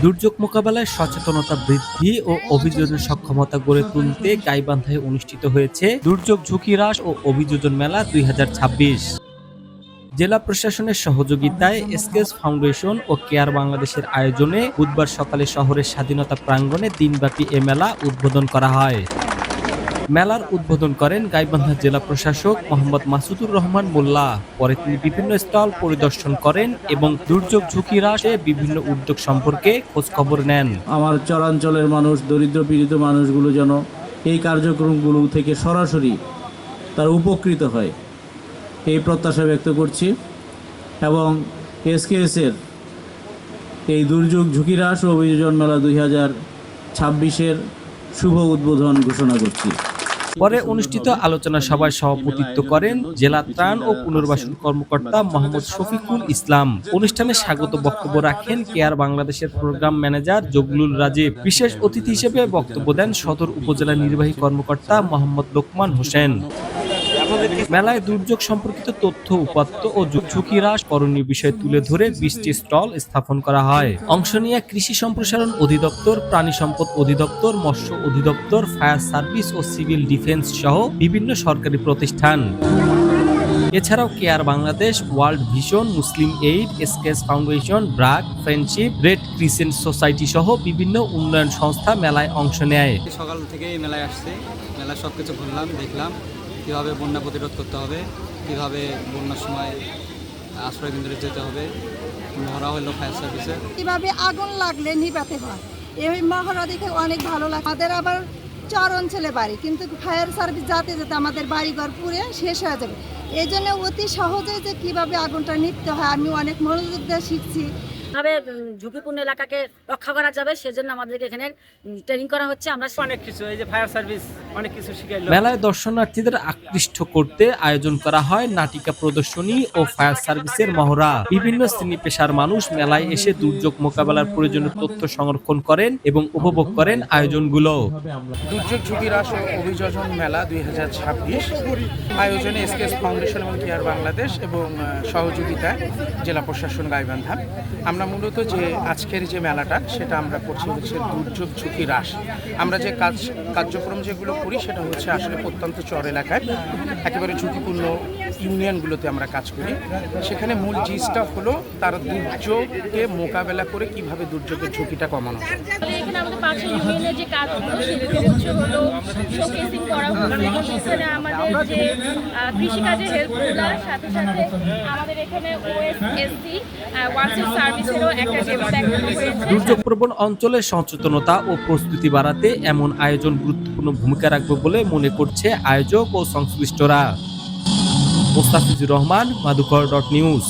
দুর্যোগ মোকাবেলায় সচেতনতা বৃদ্ধি ও অভিযোজন সক্ষমতা গড়ে তুলতে গাইবান্ধায় অনুষ্ঠিত হয়েছে দুর্যোগ ঝুঁকি হ্রাস ও অভিযোজন মেলা ২০২৬। জেলা প্রশাসনের সহযোগিতায় এসকেএস ফাউন্ডেশন ও কেয়ার বাংলাদেশের আয়োজনে বুধবার সকালে শহরের স্বাধীনতা প্রাঙ্গণে দিনব্যাপী এ মেলা উদ্বোধন করা হয়। মেলার উদ্বোধন করেন গাইবান্ধা জেলা প্রশাসক মোহাম্মদ মাসুদুর রহমান মোল্লা। পরে তিনি বিভিন্ন স্টল পরিদর্শন করেন এবং দুর্যোগ ঝুঁকি হ্রাসে বিভিন্ন উদ্যোগ সম্পর্কে খোঁজখবর নেন। আমার চরাঞ্চলের মানুষ, দরিদ্র পীড়িত মানুষগুলো যেন এই কার্যক্রমগুলো থেকে সরাসরি তার উপকৃত হয়, এই প্রত্যাশা ব্যক্ত করছি এবং এসকেএসের এই দুর্যোগ ঝুঁকি হ্রাস ও অভিযোজন মেলা ২০২৬-এর শুভ উদ্বোধন ঘোষণা করছি। পরে অনুষ্ঠিত আলোচনা সভায় সভাপতিত্ব করেন জেলা ত্রাণ ও পুনর্বাসন কর্মকর্তা মোহাম্মদ শফিকুল ইসলাম। অনুষ্ঠানে স্বাগত বক্তব্য রাখেন কেয়ার বাংলাদেশের প্রোগ্রাম ম্যানেজার জগলুল রাজীব। বিশেষ অতিথি হিসেবে বক্তব্য দেন সদর উপজেলা নির্বাহী কর্মকর্তা মোহাম্মদ লোকমান হোসেন। মেলায় দুর্যোগ সম্পর্কিত তথ্য, উপাত্ত ও ঝুঁকি হ্রাস করণীয় বিষয় তুলে ধরে ২০টি স্টল স্থাপন করা হয়। অংশ নিয়ে কৃষি সম্প্রসারণ অধিদপ্তর, প্রাণী সম্পদ অধিদপ্তর, মৎস্য অধিদপ্তর, ফায়ার সার্ভিস ও সিভিল ডিফেন্স সহ বিভিন্ন সরকারি প্রতিষ্ঠান। এছাড়াও CARE Bangladesh, World Vision, Muslim Aid, SKS Foundation, BRAC, Friendship, Red Crescent Society সহ বিভিন্ন উন্নয়ন সংস্থা মেলায় অংশ নেয়। সকাল থেকে এই মেলায় আসছে, মেলা সবকিছু ঘুরলাম, দেখলাম কীভাবে বন্যা প্রতিরোধ করতে হবে, কীভাবে বন্যার সময় আশ্রয় কেন্দ্রে যেতে হবে, মহড়া হলো ফায়ার সার্ভিসে, কীভাবে আগুন লাগলে নিভাতে হয়। এই মহড়া দেখে অনেক ভালো লাগে। আমাদের আবার চর অঞ্চলে বাড়ি, কিন্তু ফায়ার সার্ভিস যাতে যেতে আমাদের বাড়িঘর পুড়ে শেষ হয়ে যাবে। এই জন্য অতি সহজে যে কীভাবে আগুনটা নিভতে হয় আমি অনেক মনোযোগ দিয়ে শিখছি। কিভাবে ঝুঁকিপূর্ণ এলাকাকে রক্ষা করা যাবে সেজন্য আমাদেরকে এখানে ট্রেনিং করা হচ্ছে। আমরা অনেক কিছু, এই যে ফায়ার সার্ভিস অনেক কিছু শিখাইলো। মেলায় দর্শনার্থীদের আকৃষ্ট করতে আয়োজন করা হয় নাটিকা প্রদর্শনী ও ফায়ার সার্ভিসের মহড়া। বিভিন্ন শ্রেণী পেশার মানুষ মেলায় এসে দুর্যোগ মোকাবেলার প্রয়োজনীয় তথ্য সংরক্ষণ করেন এবং উপভোগ করেন আয়োজনগুলো। দুর্যোগ ঝুঁকি হ্রাস ও অভিযোজন মেলা ২০২৬ আয়োজনে এসকেএস ফাউন্ডেশন এবং কেয়ার বাংলাদেশ এবং সহযোগিতায় জেলা প্রশাসন গাইবান্ধা। আমরা মূলত যে আজকের যে মেলাটা সেটা আমরা করছি হচ্ছে দুর্যোগ ঝুঁকি হ্রাস। আমরা যে কার্যক্রম যেগুলো করি সেটা হচ্ছে আসলে প্রত্যন্ত চর এলাকায় একেবারে ঝুঁকিপূর্ণ ইউনিয়নগুলোতে আমরা কাজ করি। সেখানে মূল জিনিসটা হলো তার দুর্যোগকে মোকাবেলা করে কিভাবে দুর্যোগের ঝুঁকিটা কমানো যায়। এখানে আমাদের পাশের ইউনিয়নের যে কাজগুলো সেগুলো হচ্ছে হলো শোকেসিং করা হচ্ছে। এখানে আমাদের যে কৃষিকাজের হেল্পগুলোর সাথে সাথে আমাদের এখানে ওএসএসসি ওয়াটার সার্ভিসেরও একটা ডেমো দেখানো হয়েছে। দুর্যোগ প্রবণ অঞ্চলে সচেতনতা ও প্রস্তুতি বাড়াতে এমন আয়োজন গুরুত্বপূর্ণ ভূমিকা রাখবে বলে মনে করছে আয়োজক ও সংশ্লিষ্টরা। মোস্তাফিজুর রহমান, মাধুকর.নিউজ।